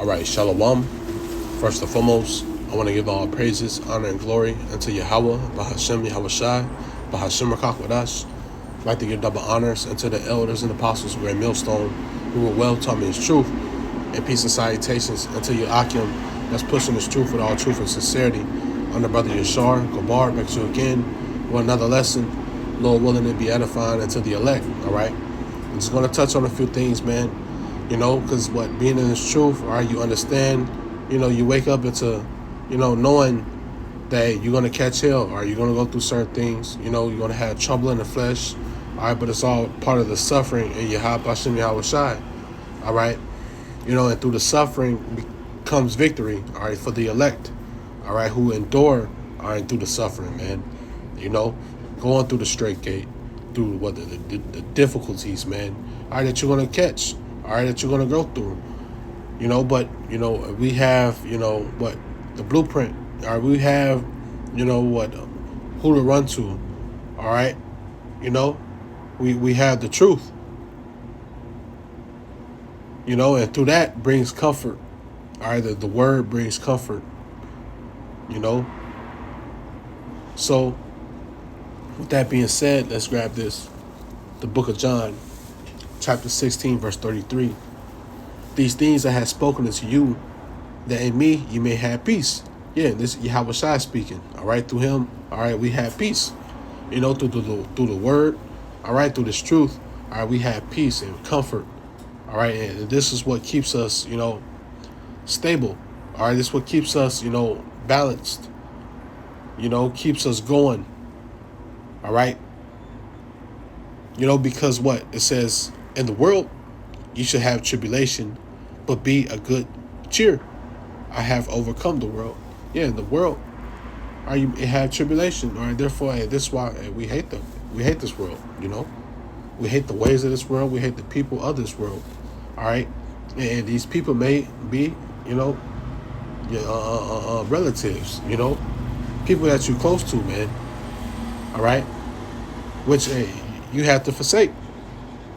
All right, Shalom. First and foremost, I want to give all praises, honor, and glory unto Yahweh, Bahashem Yahushai, Bahashem Rakakwadash. I'd like to give double honors unto the elders and apostles of Great Millstone, who were well taught me his truth, and peace and salutations unto Akim, that's pushing his truth with all truth and sincerity. Under Brother Yashar, Gabar, back to you again with another lesson. Lord willing to be edifying unto the elect, all right? I'm just going to touch on a few things, man. Because being in this truth, all right, you understand, you wake up into, knowing that you're going to catch hell, or you're going to go through certain things, you're going to have trouble in the flesh, all right, but it's all part of the suffering in Yahushai, all right, and through the suffering comes victory, all right, for the elect, all right, who endure, all right, through the suffering, man, going through the straight gate, through the difficulties, man, all right, that you're going to catch, all right, that you're going to go through, but, we have, the blueprint, all right, we have, who to run to, all right, we have the truth, and through that brings comfort, all right, the word brings comfort, so with that being said, let's grab this, the book of John, chapter 16, verse 33. These things I have spoken unto you, that in me you may have peace. Yeah, this is Yahushua speaking. All right, through him, all right, we have peace. Through the word, all right, through this truth, all right, we have peace and comfort. All right, and this is what keeps us, stable. All right, this is what keeps us, balanced. Keeps us going. All right. Because what it says in the world, you should have tribulation, but be a good cheer. I have overcome the world. Yeah, in the world, you have tribulation. All right, therefore, this is why we hate them. We hate this world. We hate the ways of this world. We hate the people of this world. All right, and these people may be, relatives. People that you're close to, man. All right, which you have to forsake.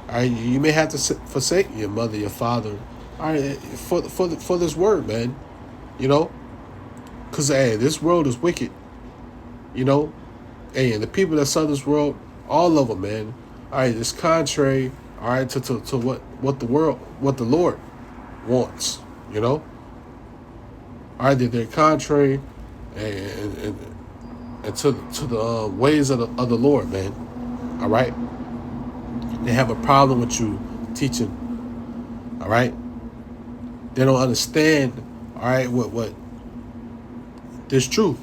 All right, you may have to forsake your mother, your father, all right, for this word, man. Because this world is wicked. And the people that serve this world, all of them, man. All right, it's contrary, all right, to what the Lord wants. All right, they're contrary and to the ways of the Lord, man. All right. They have a problem with you teaching, all right? They don't understand, all right, what this truth,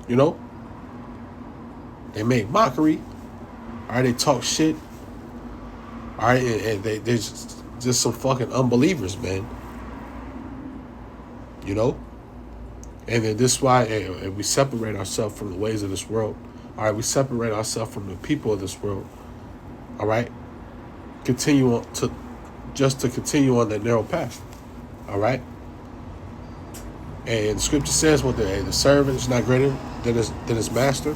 They make mockery, all right? They talk shit, all right? And they're just some fucking unbelievers, man, And then this is why we separate ourselves from the ways of this world, all right? We separate ourselves from the people of this world, all right? Continue to continue on that narrow path, all right. And the scripture says, "What the servant is not greater than his master,"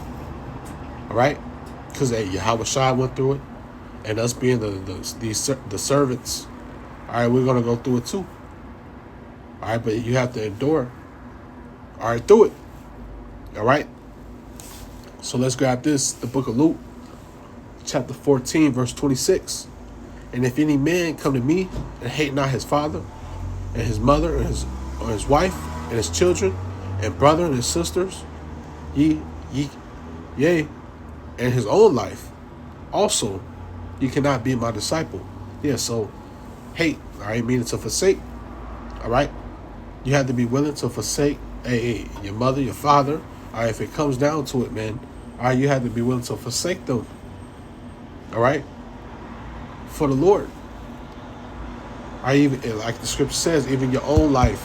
all right, because Yahushua went through it, and us being the servants, all right, we're gonna go through it too, all right. But you have to endure, all right, through it, all right. So let's grab this, the book of Luke, chapter 14, verse 26. And if any man come to me and hate not his father and his mother or his wife and his children and brother and his sisters, yea, and his own life, also, you cannot be my disciple. Yeah, so hate, all right, meaning to forsake, all right. You have to be willing to forsake your mother, your father. All right, if it comes down to it, man, all right, you have to be willing to forsake them, all right, for the Lord. I even, like the scripture says, even your own life.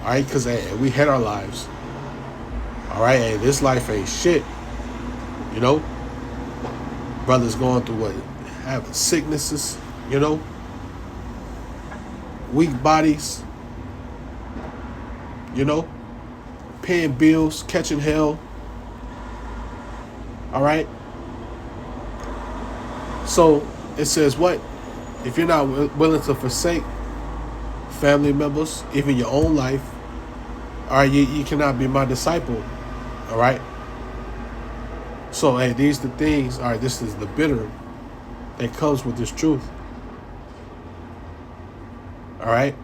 All right, because we had our lives. All right, this life ain't shit. Brothers going through having sicknesses, weak bodies, paying bills, catching hell. All right. So it says what? If you're not willing to forsake family members, even your own life, all right, you cannot be my disciple, all right? So, hey, these the things, all right, this is the bitter that comes with this truth, all right?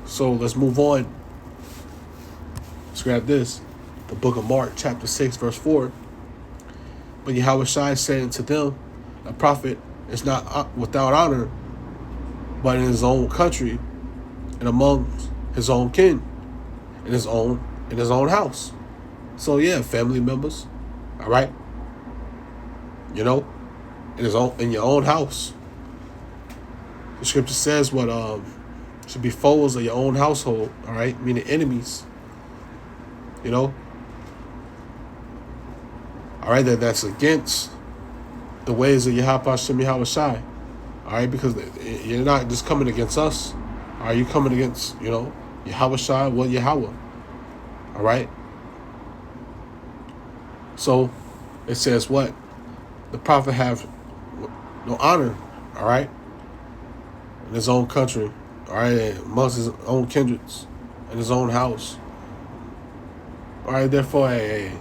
So, let's move on. Let's grab this. The book of Mark, chapter 6, verse 4. But Yahushua said unto them, a prophet is not without honor, but in his own country and among his own kin, in his own house. So yeah, family members, all right. You know, in your own house. The scripture says what should be foes of your own household, all right, meaning enemies. You know, all right, that's against the ways of Yahushua. All right, because you're not just coming against us. Are you coming against, Yahushua, well, Yahweh? All right. So it says what? The prophet have no honor, all right, in his own country, all right, amongst his own kindreds, in his own house. All right, therefore, a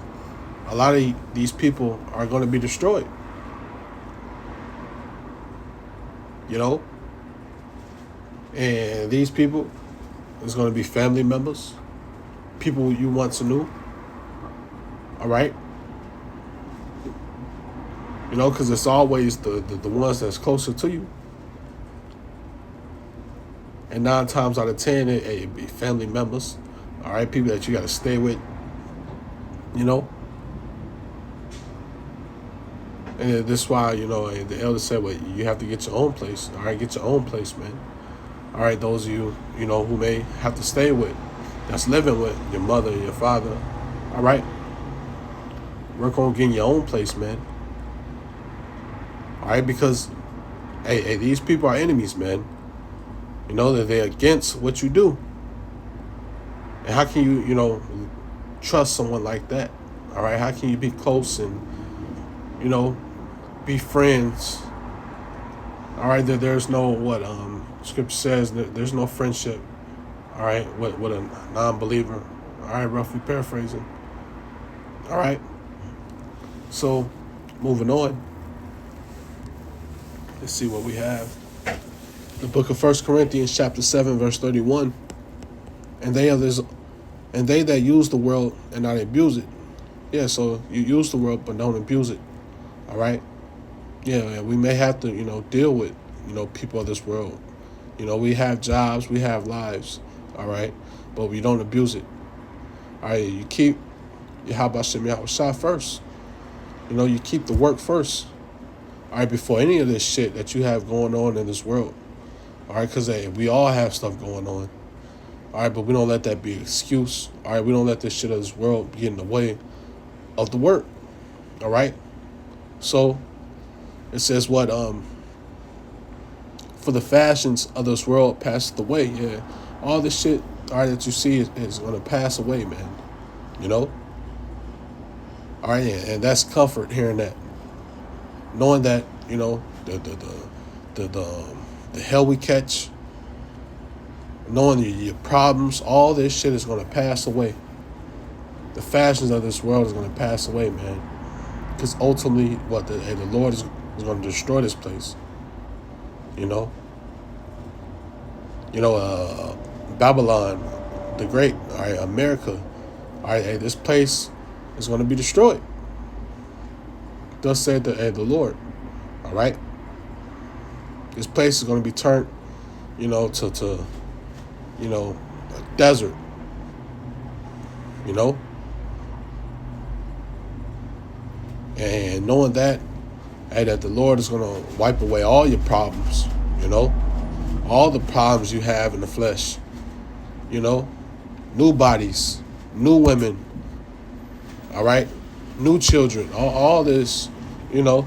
lot of these people are going to be destroyed. You know? And these people is going to be family members, people you once knew. All right? You know, because it's always the ones that's closer to you. And 9 times out of 10, it be family members. All right? People that you got to stay with. You know? And this is why, the elder said, well, you have to get your own place. All right, get your own place, man. All right, those of you, who may have to stay with, that's living with your mother, your father. All right. Work on getting your own place, man. All right, because, hey, these people are enemies, man. You know, that they're against what you do. And how can you, trust someone like that? All right, how can you be close and, be friends? All right, there's no scripture says that there's no friendship. All right, with a non-believer. All right, roughly paraphrasing. All right. So, moving on. Let's see what we have. The book of 1 Corinthians, chapter 7, verse 31. And they that use the world and not abuse it. Yeah, so you use the world but don't abuse it. All right. Yeah, we may have to, deal with, people of this world. We have jobs, we have lives, all right? But we don't abuse it. All right, you keep your Yahushua first. You keep the work first. All right, before any of this shit that you have going on in this world. All right, because we all have stuff going on. All right, but we don't let that be an excuse. All right, we don't let this shit of this world get in the way of the work. All right? So, it says what, for the fashions of this world passeth away. Yeah, all this shit, all right, that you see is going to pass away, man. All right, yeah, and that's comfort hearing that, knowing that the hell we catch, knowing your problems, all this shit is going to pass away. The fashions of this world is going to pass away, man. Because ultimately, the Lord is going to destroy this place. Babylon, the Great, all right, America, all right, hey, this place is going to be destroyed. Thus said the Lord, all right. This place is going to be turned, to a desert, and knowing that, hey, that the Lord is going to wipe away all your problems, all the problems you have in the flesh, new bodies, new women, all right, new children, all this, all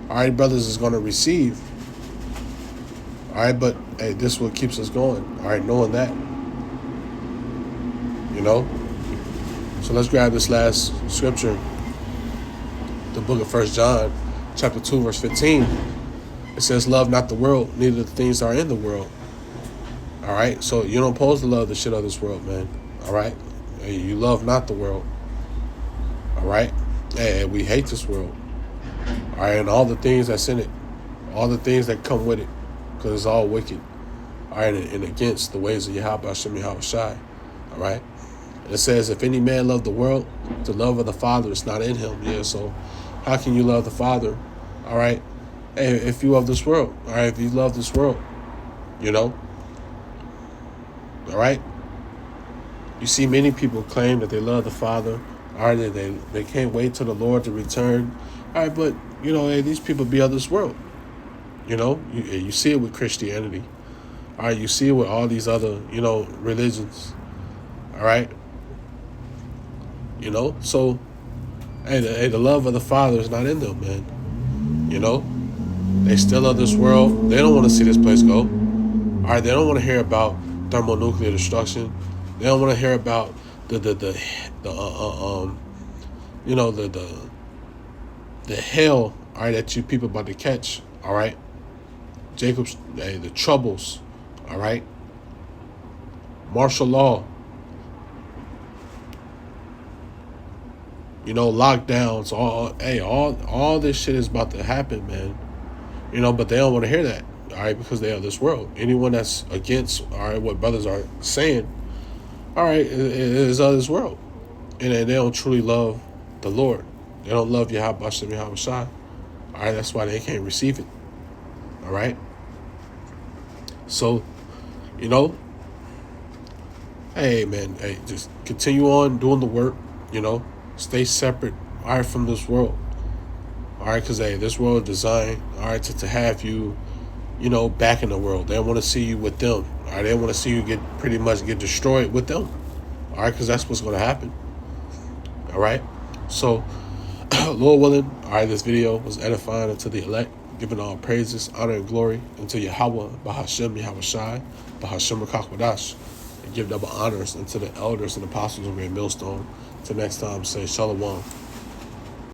right, brothers is going to receive, all right, but hey, this is what keeps us going, all right, knowing that, So let's grab this last scripture, the book of 1 John, chapter 2, verse 15. It says, love not the world, neither the things that are in the world. All right? So you don't supposed to love the shit of this world, man. All right? Hey, you love not the world. All right? Hey, we hate this world. All right? And all the things that's in it. All the things that come with it. Because it's all wicked. All right? And against the ways of Yahweh Hashem Yahweh Shai. All right? And it says, if any man love the world, the love of the Father is not in him. Yeah, so how can you love the Father? All right? Hey, if you love this world. All right? If you love this world. You know? All right? You see many people claim that they love the Father. All right? They can't wait till the Lord to return. All right? But, you know, hey, these people be of this world. You know? You see it with Christianity. All right? You see it with all these other, you know, religions. All right? You know? So, hey, the love of the Father is not in them, man. You know? They still of this world. They don't want to see this place go. All right? They don't want to hear about thermonuclear destruction. They don't want to hear about the hell, all right, that you people about to catch, all right? The troubles, all right? Martial law, you know, lockdowns, all this shit is about to happen, man. You know, but they don't want to hear that, all right, because they are this world. Anyone that's against, all right, what brothers are saying, all right, is of this world. And they don't truly love the Lord. They don't love Yahweh Hashem Yahweh Shai. All right, that's why they can't receive it. All right? So, you know, hey, man, hey, just continue on doing the work, you know. Stay separate, all right, from this world. All right, because, hey, this world is designed, all right, to have you, you know, back in the world. They want to see you with them. All right, they want to see you pretty much get destroyed with them. All right, because that's what's going to happen. All right, so Lord willing, all right, this video was edifying unto the elect, giving all praises, honor, and glory unto Yahweh, Bahashem, Yahweh Shai, Bahashem Rakakwadash, and give double honors unto the elders and apostles of Great Millstone. Till next time, say Shalom.